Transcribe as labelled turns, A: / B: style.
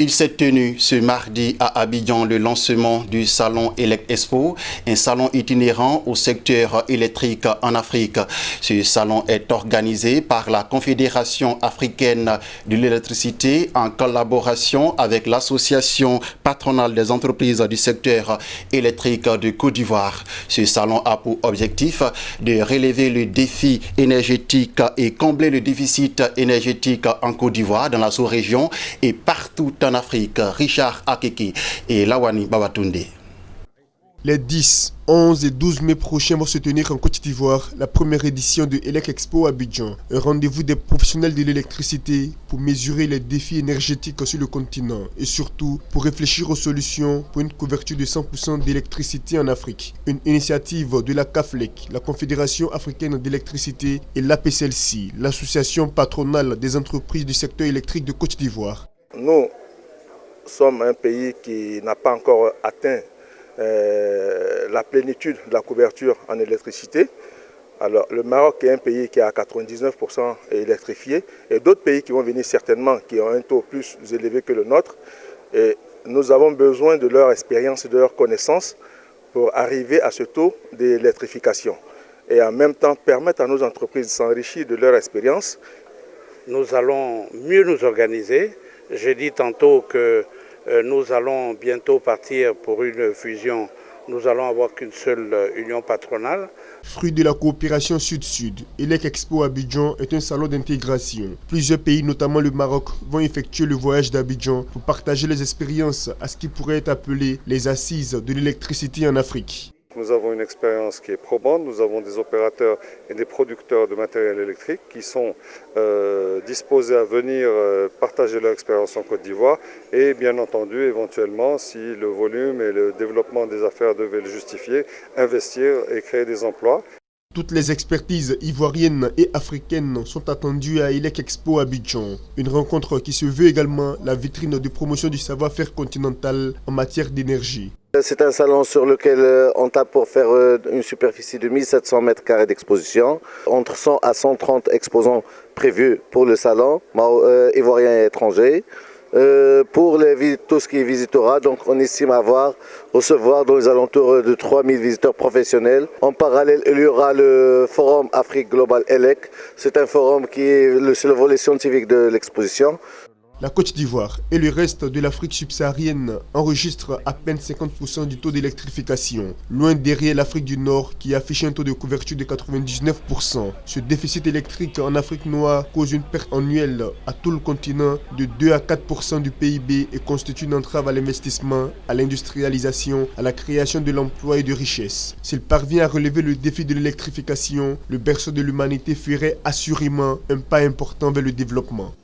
A: Il s'est tenu ce mardi à Abidjan le lancement du salon Elec Expo, un salon itinérant au secteur électrique en Afrique. Ce salon est organisé par la Confédération africaine de l'électricité en collaboration avec l'Association patronale des entreprises du secteur électrique de Côte d'Ivoire. Ce salon a pour objectif de relever le défi énergétique et combler le déficit énergétique en Côte d'Ivoire, dans la sous-région et partout en Afrique. Richard Akeki et Lawani Babatunde.
B: Les 10, 11 et 12 mai prochains vont se tenir en Côte d'Ivoire la première édition de Elec Expo à Abidjan, un rendez-vous des professionnels de l'électricité pour mesurer les défis énergétiques sur le continent et surtout pour réfléchir aux solutions pour une couverture de 100% d'électricité en Afrique. Une initiative de la CAFLEC, la Confédération africaine d'électricité, et l'APCLC, l'association patronale des entreprises du secteur électrique de Côte d'Ivoire.
C: Nous sommes un pays qui n'a pas encore atteint la plénitude de la couverture en électricité. Alors, le Maroc est un pays qui est à 99% électrifié et d'autres pays qui vont venir certainement qui ont un taux plus élevé que le nôtre. Et nous avons besoin de leur expérience et de leur connaissance pour arriver à ce taux d'électrification et en même temps permettre à nos entreprises de s'enrichir de leur expérience.
D: Nous allons mieux nous organiser. J'ai dit tantôt que nous allons bientôt partir pour une fusion. Nous allons avoir qu'une seule union patronale.
B: Fruit de la coopération Sud-Sud, Elec Expo Abidjan est un salon d'intégration. Plusieurs pays, notamment le Maroc, vont effectuer le voyage d'Abidjan pour partager les expériences à ce qui pourrait être appelé les assises de l'électricité en Afrique.
E: Nous avons une expérience qui est probante, nous avons des opérateurs et des producteurs de matériel électrique qui sont disposés à venir partager leur expérience en Côte d'Ivoire et bien entendu éventuellement, si le volume et le développement des affaires devaient le justifier, investir et créer des emplois.
B: Toutes les expertises ivoiriennes et africaines sont attendues à Elec Expo Abidjan, une rencontre qui se veut également la vitrine de promotion du savoir-faire continental en matière d'énergie.
F: C'est un salon sur lequel on tape pour faire une superficie de 1700 m² d'exposition, entre 100 à 130 exposants prévus pour le salon, ivoiriens et étrangers. Pour tout ce qui est visitorat, donc on estime recevoir dans les alentours de 3000 visiteurs professionnels. En parallèle, il y aura le Forum Afrique Global Elec. C'est un forum qui est le volet scientifique de l'exposition.
B: La Côte d'Ivoire et le reste de l'Afrique subsaharienne enregistrent à peine 50% du taux d'électrification, loin derrière l'Afrique du Nord qui affiche un taux de couverture de 99%. Ce déficit électrique en Afrique noire cause une perte annuelle à tout le continent de 2 à 4% du PIB et constitue une entrave à l'investissement, à l'industrialisation, à la création de l'emploi et de richesses. S'il parvient à relever le défi de l'électrification, le berceau de l'humanité ferait assurément un pas important vers le développement.